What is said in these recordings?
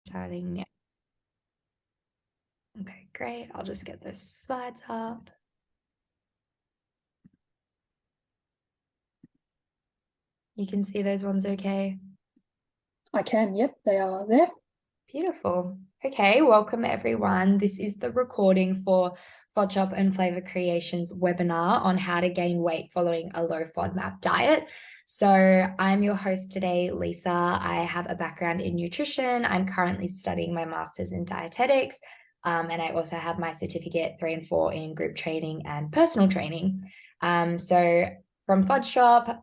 Starting now. Okay, great. I'll just get those slides up. You can see those ones okay? I can, yep, they are there. Beautiful. Okay, welcome everyone. This is the recording for FodShop and Flavour Creations webinar on how to gain weight following a low FODMAP diet. So I'm your host today, Lisa. I have a background in nutrition. I'm currently studying my master's in dietetics. And I also have my certificate 3 and 4 in group training and personal training. So from FodShop,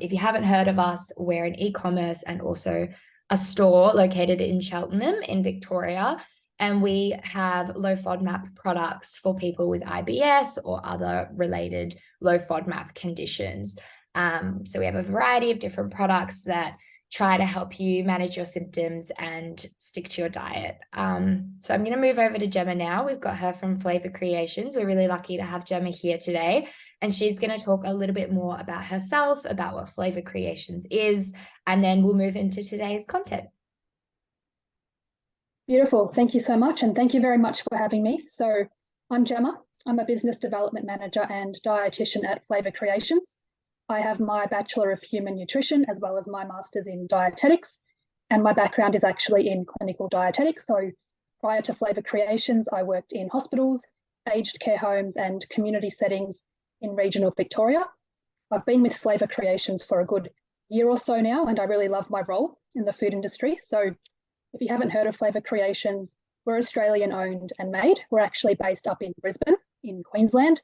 if you haven't heard of us, we're an e-commerce and also a store located in Cheltenham in Victoria, and we have low FODMAP products for people with IBS or other related low FODMAP conditions. So we have a variety of different products that try to help you manage your symptoms and stick to your diet. So I'm going to move over to Gemma now. We've got her from Flavour Creations. We're really lucky to have Gemma here today. And she's going to talk a little bit more about herself, about what Flavour Creations is, and then we'll move into today's content. Beautiful. Thank you so much. And thank you very much for having me. So I'm Gemma. I'm a business development manager and dietitian at Flavour Creations. I have my Bachelor of Human Nutrition as well as my Master's in Dietetics. And my background is actually in clinical dietetics. So prior to Flavour Creations, I worked in hospitals, aged care homes and community settings in regional Victoria. I've been with Flavour Creations for a good year or so now, and I really love my role in the food industry. So if you haven't heard of Flavour Creations, we're Australian owned and made. We're actually based up in Brisbane in Queensland,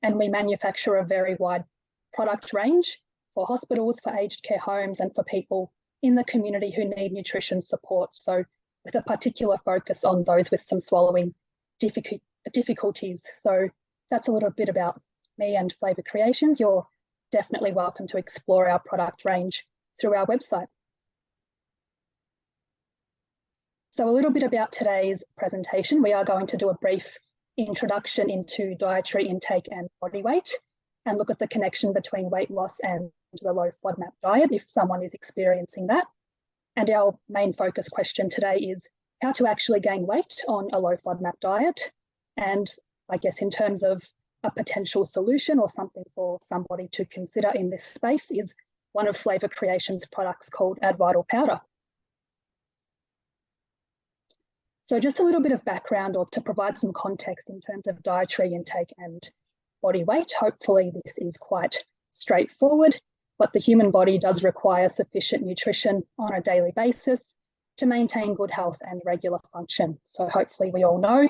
and we manufacture a very wide product range for hospitals, for aged care homes, and for people in the community who need nutrition support. So with a particular focus on those with some swallowing difficulties. So that's a little bit about me and Flavour Creations. You're definitely welcome to explore our product range through our website. So a little bit about today's presentation. We are going to do a brief introduction into dietary intake and body weight and look at the connection between weight loss and the low FODMAP diet if someone is experiencing that. And our main focus question today is how to actually gain weight on a low FODMAP diet. And I guess in terms of a potential solution or something for somebody to consider in this space is one of Flavour Creations' products called Advital Powder. So just a little bit of background or to provide some context in terms of dietary intake and body weight. Hopefully this is quite straightforward, but the human body does require sufficient nutrition on a daily basis to maintain good health and regular function. So hopefully we all know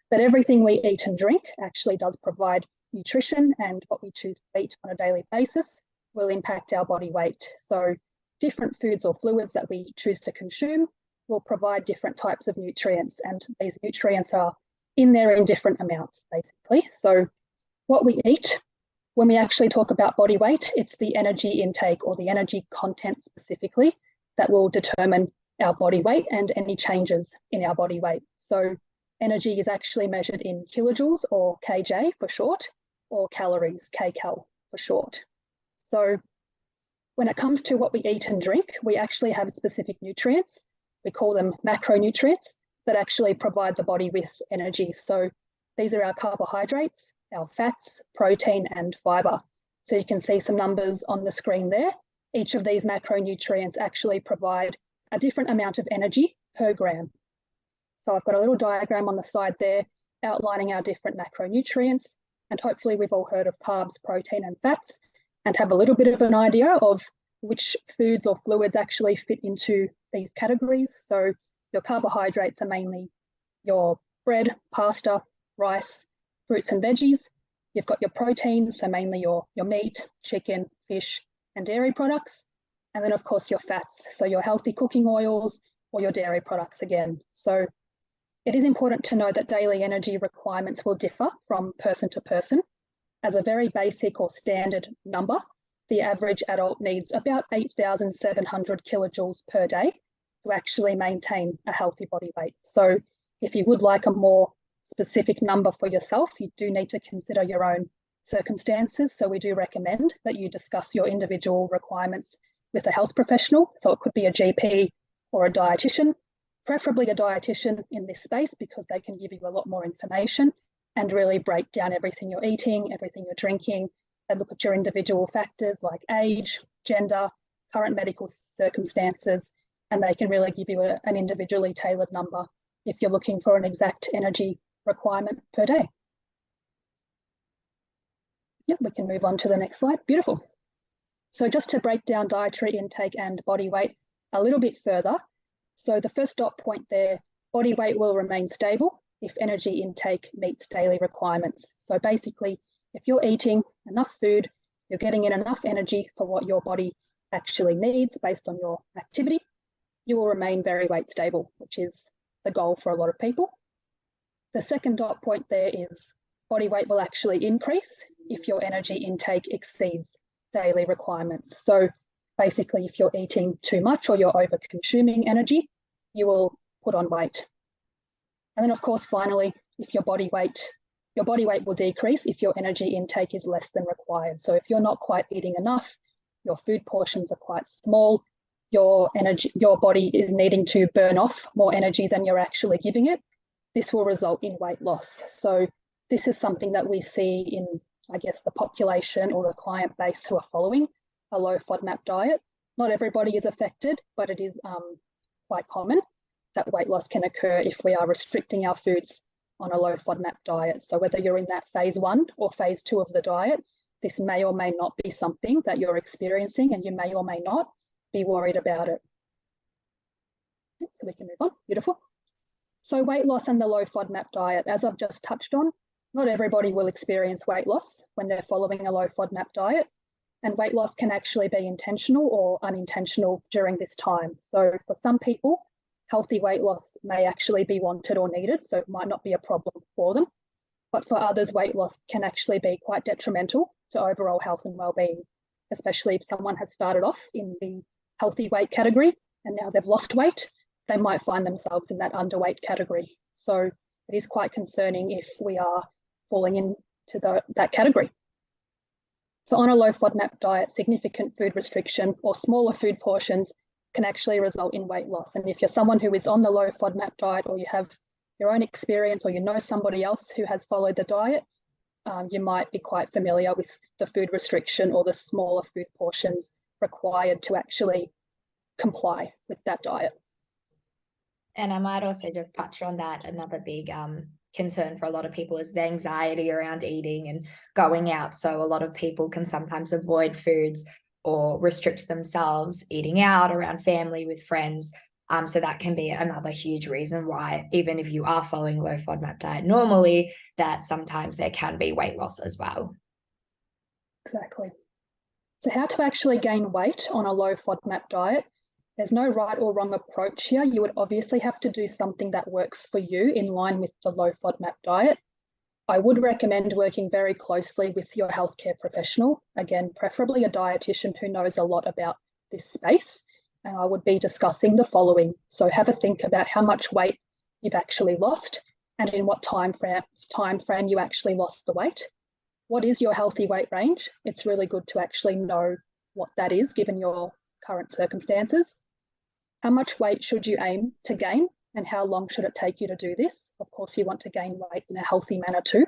that everything we eat and drink actually does provide nutrition, and what we choose to eat on a daily basis will impact our body weight. So different foods or fluids that we choose to consume will provide different types of nutrients, and these nutrients are in there in different amounts, basically. So what we eat, when we actually talk about body weight, it's the energy intake or the energy content specifically that will determine our body weight and any changes in our body weight. So energy is actually measured in kilojoules or kJ for short, or calories, kcal for short. So when it comes to what we eat and drink, we actually have specific nutrients. We call them macronutrients that actually provide the body with energy. So these are our carbohydrates, our fats, protein, and fiber. So you can see some numbers on the screen there. Each of these macronutrients actually provide a different amount of energy per gram. So I've got a little diagram on the side there outlining our different macronutrients, and hopefully we've all heard of carbs, protein, and fats, and have a little bit of an idea of which foods or fluids actually fit into these categories. So your carbohydrates are mainly your bread, pasta, rice, fruits and veggies. You've got your protein, so mainly your meat, chicken, fish, and dairy products. And then of course your fats, so your healthy cooking oils or your dairy products again. So it is important to know that daily energy requirements will differ from person to person. As a very basic or standard number, the average adult needs about 8,700 kilojoules per day to actually maintain a healthy body weight. So if you would like a more specific number for yourself, you do need to consider your own circumstances. So we do recommend that you discuss your individual requirements with a health professional. So it could be a GP or a dietitian preferably a dietitian in this space, because they can give you a lot more information and really break down everything you're eating, everything you're drinking, and look at your individual factors like age, gender, current medical circumstances, and they can really give you an individually tailored number if you're looking for an exact energy requirement per day. Yep, we can move on to the next slide. Beautiful. So just to break down dietary intake and body weight a little bit further. So the first dot point there, body weight will remain stable if energy intake meets daily requirements. So basically, if you're eating enough food, you're getting in enough energy for what your body actually needs based on your activity, you will remain very weight stable, which is the goal for a lot of people. The second dot point there is body weight will actually increase if your energy intake exceeds daily requirements. So basically, if you're eating too much or you're over consuming energy, you will put on weight. And then of course, finally, if your body weight will decrease if your energy intake is less than required. So if you're not quite eating enough, your food portions are quite small, your body is needing to burn off more energy than you're actually giving it, this will result in weight loss. So this is something that we see in, I guess, the population or the client base who are following a low FODMAP diet. Not everybody is affected, but it is quite common that weight loss can occur if we are restricting our foods on a low FODMAP diet. So whether you're in that phase 1 or phase 2 of the diet, this may or may not be something that you're experiencing, and you may or may not be worried about it. So we can move on. Beautiful. So weight loss and the low FODMAP diet, as I've just touched on, not everybody will experience weight loss when they're following a low FODMAP diet, and weight loss can actually be intentional or unintentional during this time. So for some people, healthy weight loss may actually be wanted or needed, so it might not be a problem for them. But for others, weight loss can actually be quite detrimental to overall health and well-being, especially if someone has started off in the healthy weight category and now they've lost weight, they might find themselves in that underweight category. So it is quite concerning if we are falling into that category. So on a low FODMAP diet, significant food restriction or smaller food portions can actually result in weight loss. And if you're someone who is on the low FODMAP diet, or you have your own experience, or you know somebody else who has followed the diet, you might be quite familiar with the food restriction or the smaller food portions required to actually comply with that diet. And I might also just touch on that. Another big concern for a lot of people is the anxiety around eating and going out. So a lot of people can sometimes avoid foods or restrict themselves eating out around family, with friends. So that can be another huge reason why, even if you are following low FODMAP diet normally, that sometimes there can be weight loss as well. Exactly. So how to actually gain weight on a low FODMAP diet? There's no right or wrong approach here. You would obviously have to do something that works for you in line with the low FODMAP diet. I would recommend working very closely with your healthcare professional, again, preferably a dietitian who knows a lot about this space. And I would be discussing the following. So have a think about how much weight you've actually lost and in what time frame you actually lost the weight. What is your healthy weight range? It's really good to actually know what that is given your current circumstances. How much weight should you aim to gain, and how long should it take you to do this? Of course, you want to gain weight in a healthy manner too.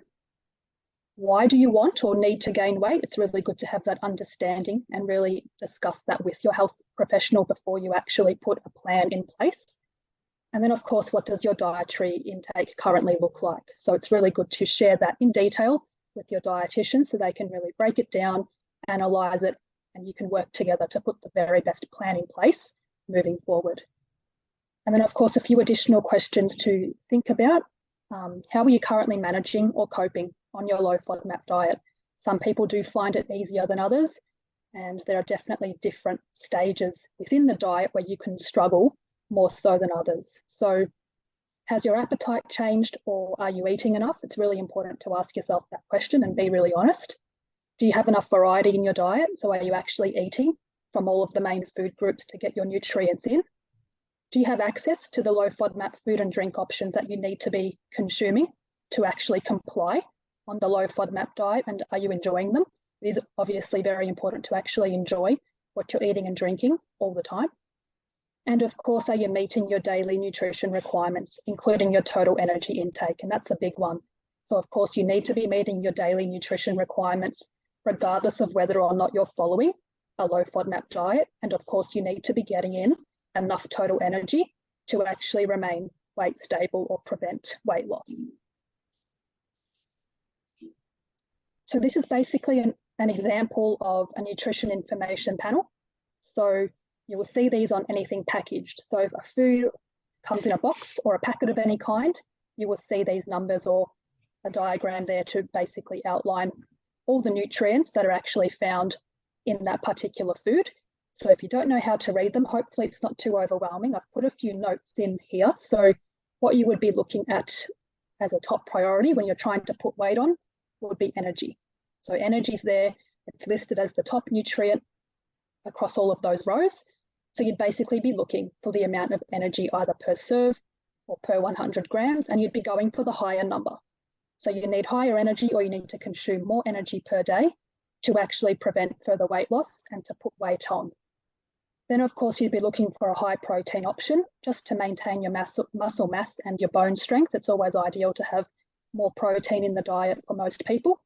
Why do you want or need to gain weight? It's really good to have that understanding and really discuss that with your health professional before you actually put a plan in place. And then, of course, what does your dietary intake currently look like? So it's really good to share that in detail with your dietitian so they can really break it down, analyze it, and you can work together to put the very best plan in place moving forward. And then, of course, a few additional questions to think about. How are you currently managing or coping on your low FODMAP diet? Some people do find it easier than others, and there are definitely different stages within the diet where you can struggle more so than others. So has your appetite changed, or are you eating enough? It's really important to ask yourself that question and be really honest. Do you have enough variety in your diet? So are you actually eating from all of the main food groups to get your nutrients in? Do you have access to the low FODMAP food and drink options that you need to be consuming to actually comply on the low FODMAP diet, and are you enjoying them? It is obviously very important to actually enjoy what you're eating and drinking all the time. And of course, are you meeting your daily nutrition requirements, including your total energy intake? And that's a big one. So of course, you need to be meeting your daily nutrition requirements, regardless of whether or not you're following a low FODMAP diet. And of course, you need to be getting in enough total energy to actually remain weight stable or prevent weight loss. So this is basically an example of a nutrition information panel. So you will see these on anything packaged. So if a food comes in a box or a packet of any kind, you will see these numbers or a diagram there to basically outline all the nutrients that are actually found in that particular food. So if you don't know how to read them, hopefully it's not too overwhelming. I've put a few notes in here. So what you would be looking at as a top priority when you're trying to put weight on would be energy. So energy's there. It's listed as the top nutrient across all of those rows. So you'd basically be looking for the amount of energy either per serve or per 100 grams, and you'd be going for the higher number. So you need higher energy, or you need to consume more energy per day to actually prevent further weight loss and to put weight on. Then of course you'd be looking for a high protein option just to maintain your muscle mass and your bone strength. It's always ideal to have more protein in the diet for most people.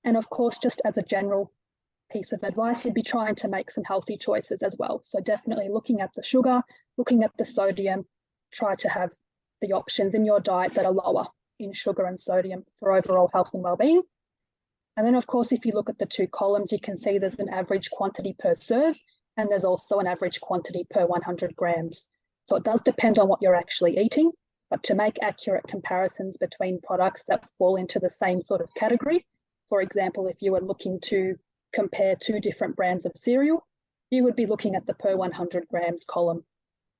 And of course, just as a general piece of advice, you'd be trying to make some healthy choices as well. So definitely looking at the sugar, looking at the sodium, try to have the options in your diet that are lower in sugar and sodium for overall health and well-being. And then of course, if you look at the two columns, you can see there's an average quantity per serve, and there's also an average quantity per 100 grams. So it does depend on what you're actually eating, but to make accurate comparisons between products that fall into the same sort of category, for example, if you were looking to compare two different brands of cereal, you would be looking at the per 100 grams column.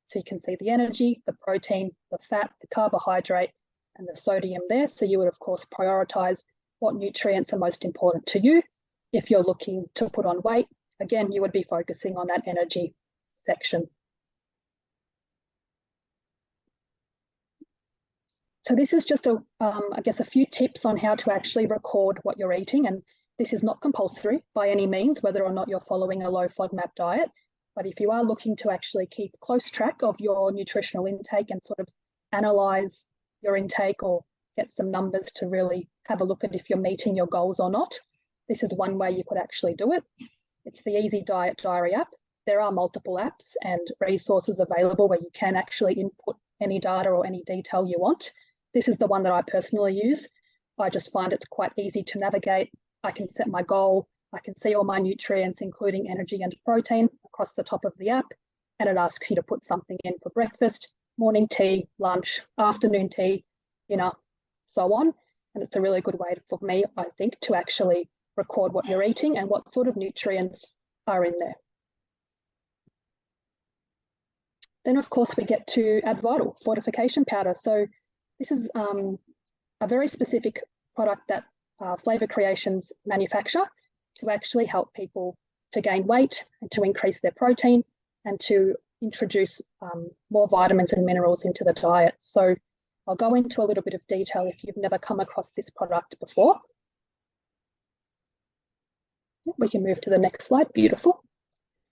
So you can see the energy, the protein, the fat, the carbohydrate, and the sodium there. So you would, of course, prioritize what nutrients are most important to you. If you're looking to put on weight, again, you would be focusing on that energy section. So this is just I guess a few tips on how to actually record what you're eating. And this is not compulsory by any means, whether or not you're following a low FODMAP diet. But if you are looking to actually keep close track of your nutritional intake and sort of analyze your intake or get some numbers to really have a look at if you're meeting your goals or not, this is one way you could actually do it. It's the Easy Diet Diary app. There are multiple apps and resources available where you can actually input any data or any detail you want. This is the one that I personally use. I just find it's quite easy to navigate. I can set my goal. I can see all my nutrients, including energy and protein, across the top of the app. And it asks you to put something in for breakfast, morning tea, lunch, afternoon tea, dinner, so on. And it's a really good way for me, I think, to actually record what you're eating and what sort of nutrients are in there. Then, of course, we get to Advital fortification powder. So this is a very specific product that Flavour Creations manufacture to actually help people to gain weight and to increase their protein and to introduce more vitamins and minerals into the diet. So I'll go into a little bit of detail if you've never come across this product before. We can move to the next slide. Beautiful.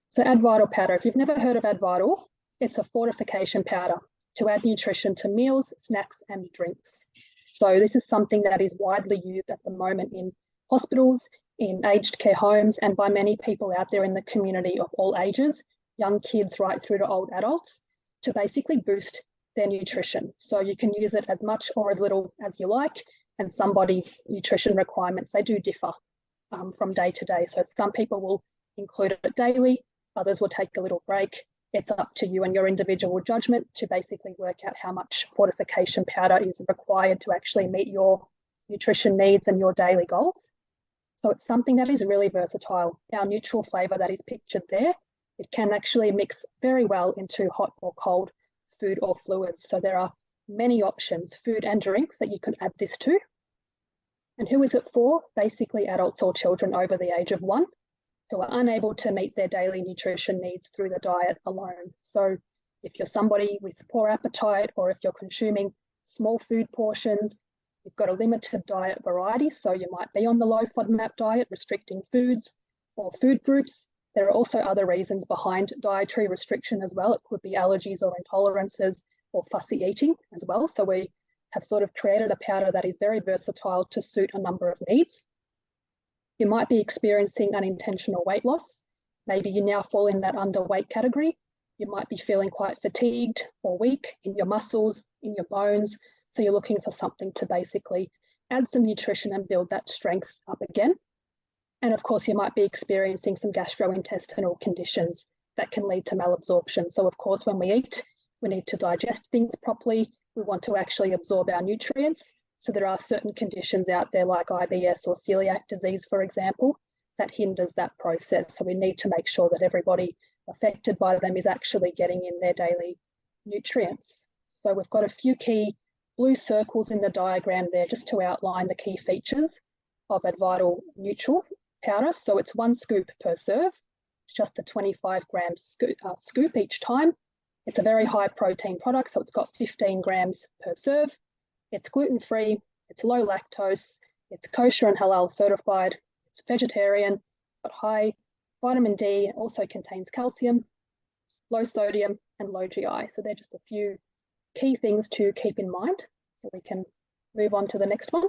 So Advital powder. If you've never heard of Advital, it's a fortification powder to add nutrition to meals, snacks, and drinks. So this is something that is widely used at the moment in hospitals, in aged care homes, and by many people out there in the community of all ages, young kids right through to old adults, to basically boost their nutrition. So you can use it as much or as little as you like, and somebody's nutrition requirements, they do differ from day to day. So some people will include it daily, others will take a little break. It's up to you and your individual judgment to basically work out how much fortification powder is required to actually meet your nutrition needs and your daily goals. So it's something that is really versatile. Our neutral flavour that is pictured there, it can actually mix very well into hot or cold food or fluids. So there are many options, food and drinks, that you can add this to. And who is it for? Basically adults or children over the age of 1 who are unable to meet their daily nutrition needs through the diet alone. So if you're somebody with poor appetite, or if you're consuming small food portions, you've got a limited diet variety, so you might be on the low FODMAP diet, restricting foods or food groups, There are also other reasons behind dietary restriction as well. It could be allergies or intolerances or fussy eating as well. So we have sort of created a powder that is very versatile to suit a number of needs. You might be experiencing unintentional weight loss. Maybe you now fall in that underweight category. You might be feeling quite fatigued or weak in your muscles, in your bones. So you're looking for something to basically add some nutrition and build that strength up again. And of course, you might be experiencing some gastrointestinal conditions that can lead to malabsorption. So of course, when we eat, we need to digest things properly. We want to actually absorb our nutrients. So there are certain conditions out there like IBS or celiac disease, for example, that hinders that process. So we need to make sure that everybody affected by them is actually getting in their daily nutrients. So we've got a few key blue circles in the diagram there just to outline the key features of Advital Neutral powder. So it's 1 scoop per serve. It's just a 25-gram scoop each time. It's a very high protein product, so it's got 15 grams per serve. It's gluten-free, it's low lactose, it's kosher and halal certified, it's vegetarian, it's got high vitamin D, it also contains calcium, low sodium and low GI. So they're just a few key things to keep in mind. So we can move on to the next one.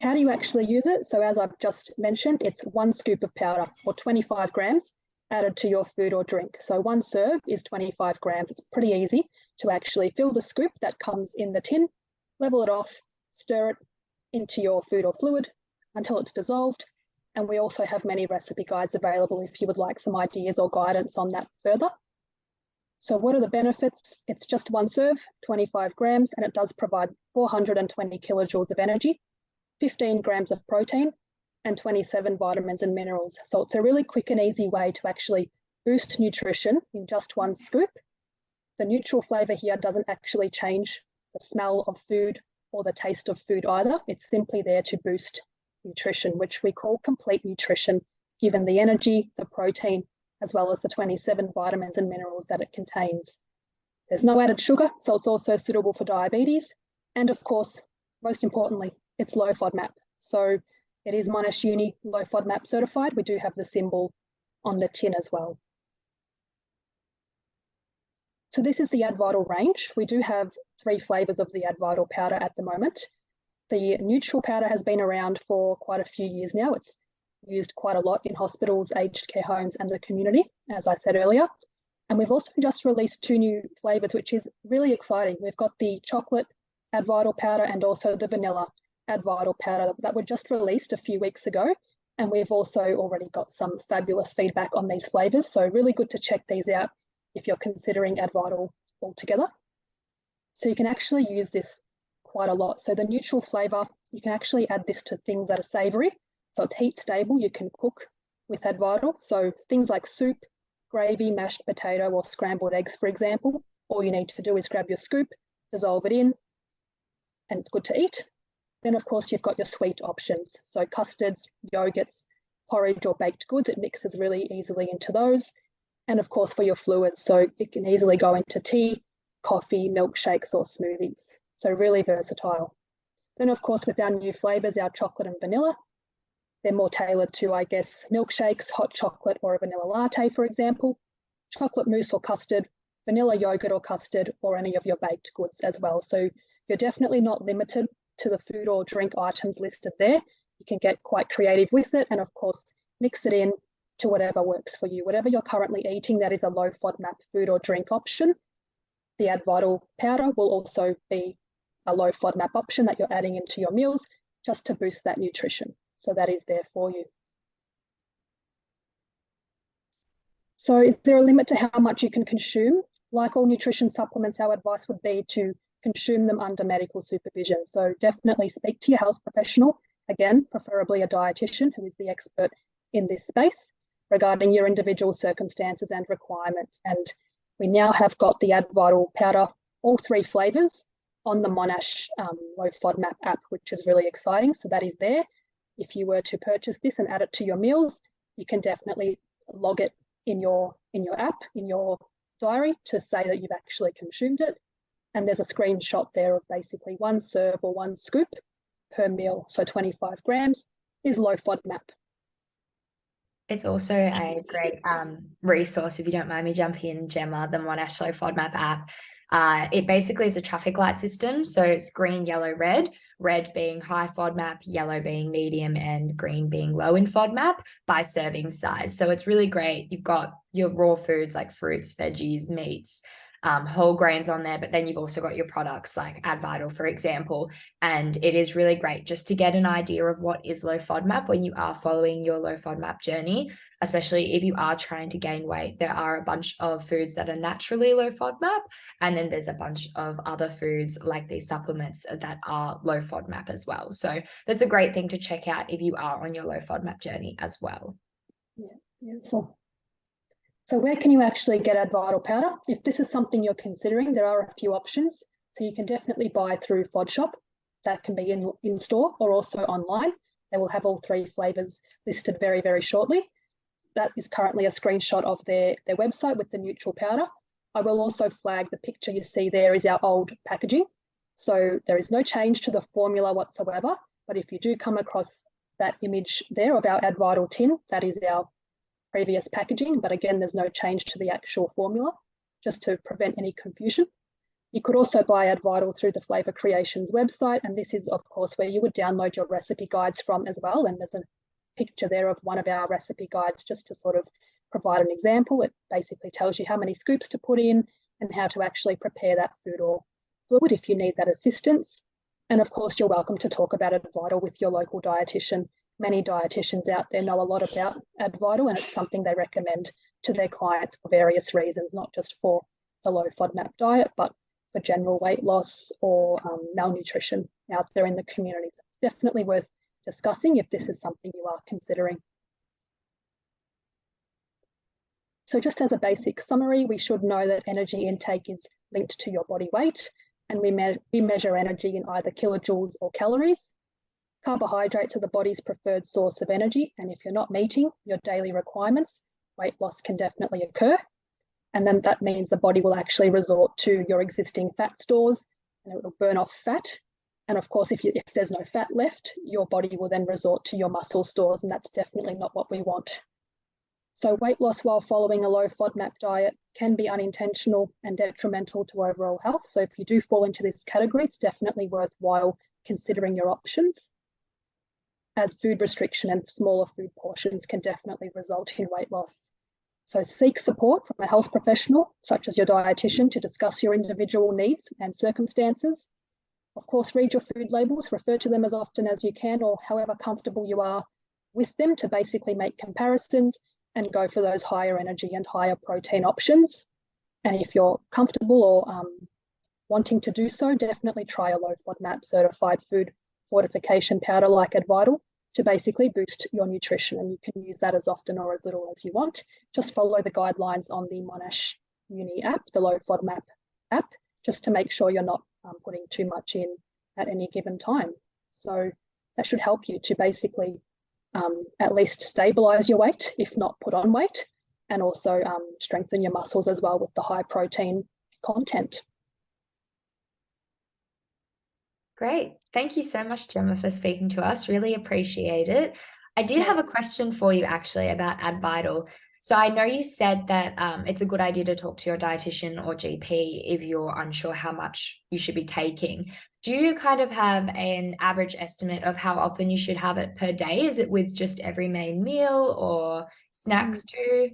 How do you actually use it? So as I've just mentioned, it's 1 scoop of powder or 25 grams added to your food or drink. So 1 serve is 25 grams. It's pretty easy to actually fill the scoop that comes in the tin, level it off, stir it into your food or fluid until it's dissolved. And we also have many recipe guides available if you would like some ideas or guidance on that further. So what are the benefits? It's just 1 serve, 25 grams, and it does provide 420 kilojoules of energy, 15 grams of protein, and 27 vitamins and minerals. So it's a really quick and easy way to actually boost nutrition in just 1 scoop. The neutral flavor here doesn't actually change the smell of food or the taste of food either. It's simply there to boost nutrition, which we call complete nutrition, given the energy, the protein, as well as the 27 vitamins and minerals that it contains. There's no added sugar, so it's also suitable for diabetes. And of course, most importantly, it's low FODMAP. So it is Monash Uni low FODMAP certified. We do have the symbol on the tin as well. So this is the Advital range. We do have 3 flavors of the Advital powder at the moment. The neutral powder has been around for quite a few years now. It's used quite a lot in hospitals, aged care homes, and the community, as I said earlier. And we've also just released 2 new flavors, which is really exciting. We've got the chocolate Advital powder and also the vanilla Advital powder that were just released a few weeks ago. And we've also already got some fabulous feedback on these flavors. So really good to check these out if you're considering Advital altogether. So you can actually use this quite a lot. So the neutral flavor, you can actually add this to things that are savory. So it's heat stable. You can cook with Advital. So things like soup, gravy, mashed potato, or scrambled eggs, for example. All you need to do is grab your scoop, dissolve it in, and it's good to eat. Then, of course, you've got your sweet options. So custards, yogurts, porridge, or baked goods. It mixes really easily into those. And of course, for your fluids. So it can easily go into tea, coffee, milkshakes, or smoothies. So really versatile. Then, of course, with our new flavors, our chocolate and vanilla, they're more tailored to, I guess, milkshakes, hot chocolate, or a vanilla latte, for example, chocolate mousse or custard, vanilla yogurt or custard, or any of your baked goods as well. So you're definitely not limited to the food or drink items listed there. You can get quite creative with it and, of course, mix it in to whatever works for you. Whatever you're currently eating that is a low FODMAP food or drink option, the Advital powder will also be a low FODMAP option that you're adding into your meals just to boost that nutrition. So that is there for you. So is there a limit to how much you can consume? Like all nutrition supplements, our advice would be to consume them under medical supervision. So definitely speak to your health professional, again, preferably a dietitian who is the expert in this space, regarding your individual circumstances and requirements. And we now have got the Advital powder, all 3 flavors, on the Monash low FODMAP app, which is really exciting. So that is there. If you were to purchase this and add it to your meals, you can definitely log it in your app, in your diary, to say that you've actually consumed it. And there's a screenshot there of basically 1 serve or 1 scoop per meal. So 25 grams is low FODMAP. It's also a great resource, if you don't mind me jumping in, Gemma, the Monash Low FODMAP app. It basically is a traffic light system. So it's green, yellow, red being high FODMAP, yellow being medium, and green being low in FODMAP by serving size. So it's really great. You've got your raw foods like fruits, veggies, meats, whole grains on there, but then you've also got your products like Advital, for example. And it is really great just to get an idea of what is low FODMAP when you are following your low FODMAP journey, especially if you are trying to gain weight. There are a bunch of foods that are naturally low FODMAP, and then there's a bunch of other foods like these supplements that are low FODMAP as well. So that's a great thing to check out if you are on your low FODMAP journey as well. Yeah, beautiful. So where can you actually get Advital powder? If this is something you're considering, there are a few options. So you can definitely buy through FodShop. That can be in store or also online. They will have all 3 flavours listed very, very shortly. That is currently a screenshot of their website with the neutral powder. I will also flag the picture you see there is our old packaging. So there is no change to the formula whatsoever. But if you do come across that image there of our Advital tin, that is our previous packaging, but again, there's no change to the actual formula, just to prevent any confusion. You could also buy Advital through the Flavour Creations website, and this is, of course, where you would download your recipe guides from as well, and there's a picture there of one of our recipe guides just to sort of provide an example. It basically tells you how many scoops to put in and how to actually prepare that food or fluid if you need that assistance. And of course, you're welcome to talk about Advital with your local dietitian. Many dietitians out there know a lot about Advital, and it's something they recommend to their clients for various reasons, not just for the low FODMAP diet, but for general weight loss or malnutrition out there in the community. So it's definitely worth discussing if this is something you are considering. So just as a basic summary, we should know that energy intake is linked to your body weight, and we measure energy in either kilojoules or calories. Carbohydrates are the body's preferred source of energy, and if you're not meeting your daily requirements, weight loss can definitely occur. And then that means the body will actually resort to your existing fat stores, and it will burn off fat. And of course, if there's no fat left, your body will then resort to your muscle stores, and that's definitely not what we want. So weight loss while following a low FODMAP diet can be unintentional and detrimental to overall health. So if you do fall into this category, it's definitely worthwhile considering your options, as food restriction and smaller food portions can definitely result in weight loss. So seek support from a health professional, such as your dietitian, to discuss your individual needs and circumstances. Of course, read your food labels, refer to them as often as you can or however comfortable you are with them to basically make comparisons and go for those higher energy and higher protein options. And if you're comfortable or wanting to do so, definitely try a low FODMAP certified food fortification powder like Advital to basically boost your nutrition, and you can use that as often or as little as you want. Just follow the guidelines on the Monash Uni app, the low FODMAP app, just to make sure you're not putting too much in at any given time. So that should help you to basically at least stabilize your weight, if not put on weight, and also strengthen your muscles as well with the high protein content. Great. Thank you so much, Gemma, for speaking to us. Really appreciate it. I did have a question for you actually about Advital. So I know you said that it's a good idea to talk to your dietitian or GP if you're unsure how much you should be taking. Do you kind of have an average estimate of how often you should have it per day? Is it with just every main meal or snacks too?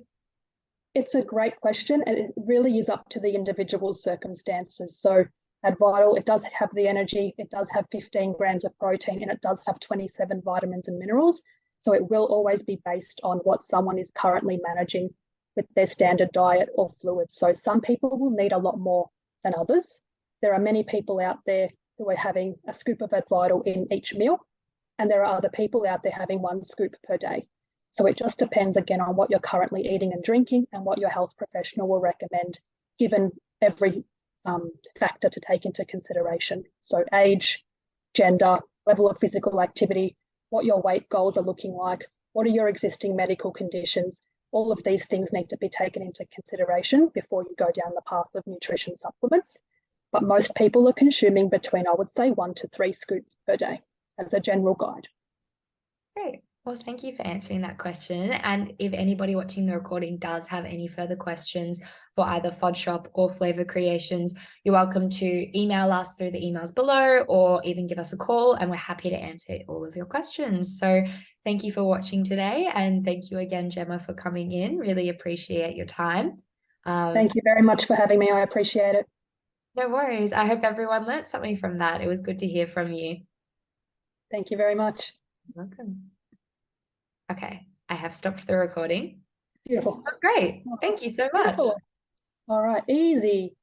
It's a great question, and it really is up to the individual's circumstances. So Advital, it does have the energy, it does have 15 grams of protein, and it does have 27 vitamins and minerals. So it will always be based on what someone is currently managing with their standard diet or fluids. So some people will need a lot more than others. There are many people out there who are having a scoop of Advital in each meal, and there are other people out there having 1 scoop per day. So it just depends again on what you're currently eating and drinking and what your health professional will recommend, given every factor to take into consideration. So age, gender, level of physical activity, what your weight goals are looking like, what are your existing medical conditions. All of these things need to be taken into consideration before you go down the path of nutrition supplements. But most people are consuming between, I would say, 1 to 3 scoops per day as a general guide. Great. Well, thank you for answering that question. And if anybody watching the recording does have any further questions for either FodShop or Flavour Creations, you're welcome to email us through the emails below or even give us a call, and we're happy to answer all of your questions. So thank you for watching today. And thank you again, Gemma, for coming in. Really appreciate your time. Thank you very much for having me. I appreciate it. No worries. I hope everyone learned something from that. It was good to hear from you. Thank you very much. You're welcome. Okay, I have stopped the recording. Beautiful. That's great. Thank you so much. Beautiful. All right, easy.